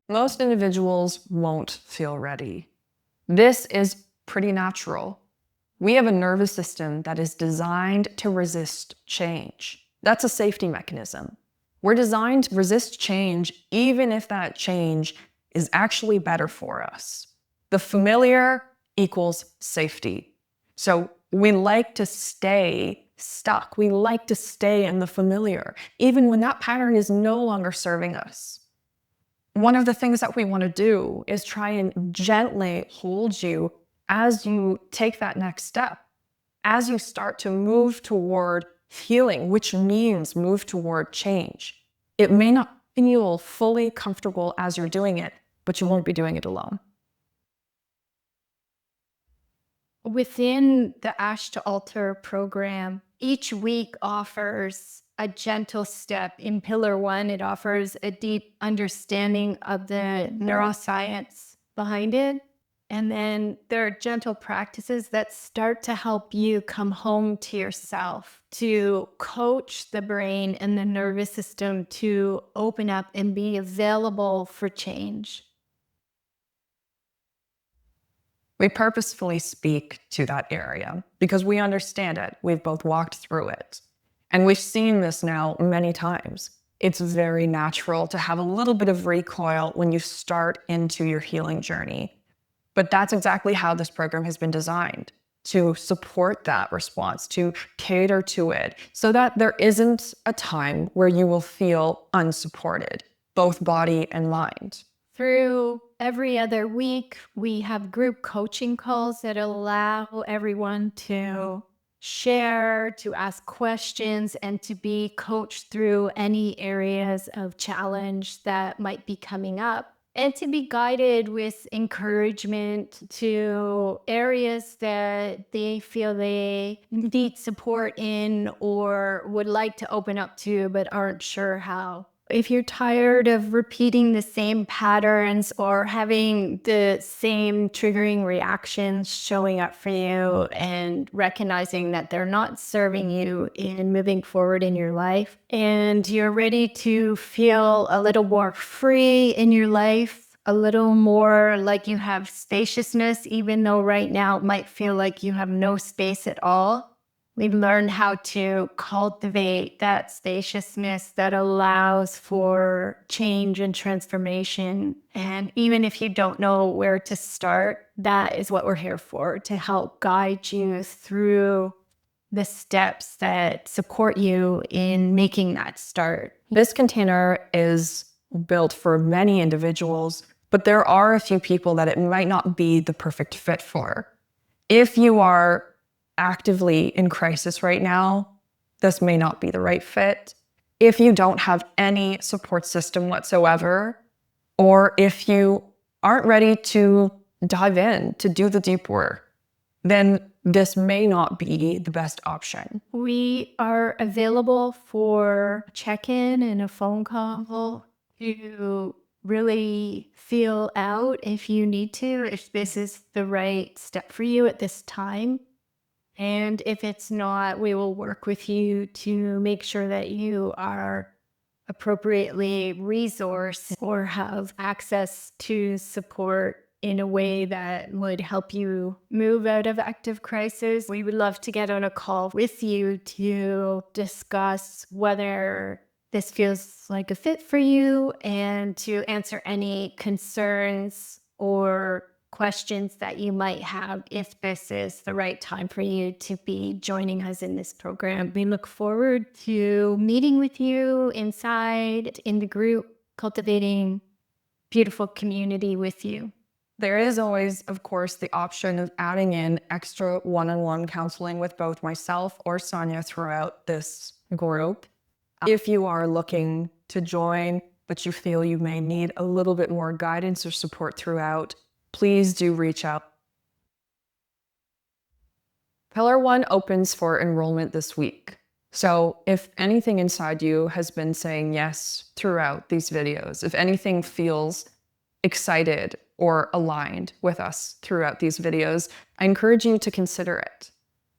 Most individuals won't feel ready. This is pretty natural. We have a nervous system that is designed to resist change. That's a safety mechanism. We're designed to resist change even if that change is actually better for us. The familiar equals safety. So we like to stay stuck. We like to stay in the familiar, even when that pattern is no longer serving us. One of the things that we want to do is try and gently hold you as you take that next step, as you start to move toward healing, which means move toward change. It may not feel fully comfortable as you're doing it, but you won't be doing it alone. Within the Ash to Alter program, each week offers a gentle step. In Pillar 1, it offers a deep understanding of the neuroscience behind it. And then there are gentle practices that start to help you come home to yourself, to coach the brain and the nervous system to open up and be available for change. We purposefully speak to that area because we understand it. We've both walked through it. And we've seen this now many times. It's very natural to have a little bit of recoil when you start into your healing journey. But that's exactly how this program has been designed, to support that response, to cater to it, so that there isn't a time where you will feel unsupported, both body and mind. Through every other week, we have group coaching calls that allow everyone to share, to ask questions, and to be coached through any areas of challenge that might be coming up, and to be guided with encouragement to areas that they feel they need support in or would like to open up to but aren't sure how. If you're tired of repeating the same patterns or having the same triggering reactions showing up for you and recognizing that they're not serving you in moving forward in your life, and you're ready to feel a little more free in your life, a little more like you have spaciousness, even though right now it might feel like you have no space at all, we've learned how to cultivate that spaciousness that allows for change and transformation. And even if you don't know where to start, that is what we're here for, to help guide you through the steps that support you in making that start. This container is built for many individuals, but there are a few people that it might not be the perfect fit for. If you are actively in crisis right now, this may not be the right fit. If you don't have any support system whatsoever, or if you aren't ready to dive in, to do the deep work, then this may not be the best option. We are available for check-in and a phone call to really feel out if you need to, if this is the right step for you at this time. And if it's not, we will work with you to make sure that you are appropriately resourced or have access to support in a way that would help you move out of active crisis. We would love to get on a call with you to discuss whether this feels like a fit for you and to answer any concerns or questions that you might have if this is the right time for you to be joining us in this program. We look forward to meeting with you inside in the group, cultivating beautiful community with you. There is always, of course, the option of adding in extra one-on-one counseling with both myself or Sonia throughout this group. If you are looking to join, but you feel you may need a little bit more guidance or support throughout, please do reach out. Pillar 1 opens for enrollment this week. So if anything inside you has been saying yes throughout these videos, if anything feels excited or aligned with us throughout these videos, I encourage you to consider it.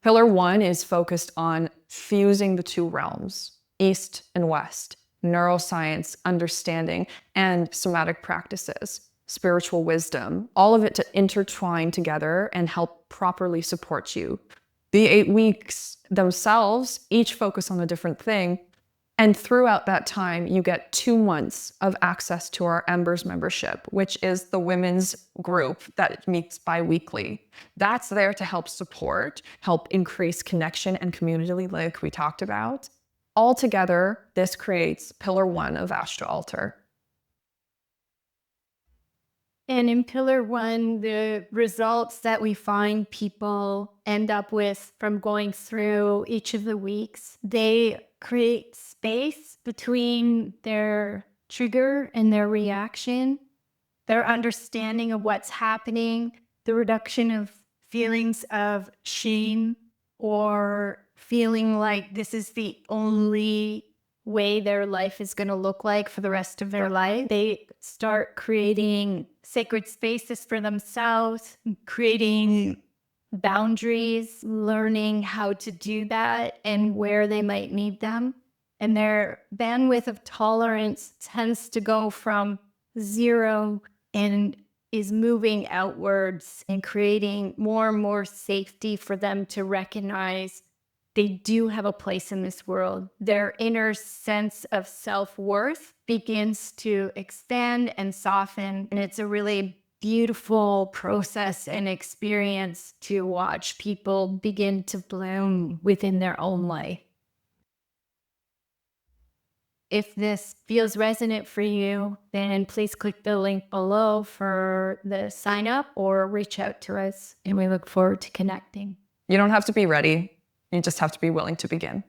Pillar 1 is focused on fusing the two realms, East and West, neuroscience understanding, and somatic practices, spiritual wisdom, all of it to intertwine together and help properly support you. The 8 weeks themselves each focus on a different thing. And throughout that time, you get 2 months of access to our Embers membership, which is the women's group that meets bi-weekly. That's there to help support, help increase connection and community like we talked about. Altogether, this creates pillar 1 of Astral Altar. And in pillar 1, the results that we find people end up with from going through each of the weeks, they create space between their trigger and their reaction, their understanding of what's happening, the reduction of feelings of shame or feeling like this is the only way their life is going to look like for the rest of their life. They start creating sacred spaces for themselves, creating boundaries, learning how to do that and where they might need them. And their bandwidth of tolerance tends to go from 0 and is moving outwards and creating more and more safety for them to recognize they do have a place in this world. Their inner sense of self-worth begins to expand and soften. And it's a really beautiful process and experience to watch people begin to bloom within their own life. If this feels resonant for you, then please click the link below for the sign up or reach out to us, and we look forward to connecting. You don't have to be ready. You just have to be willing to begin.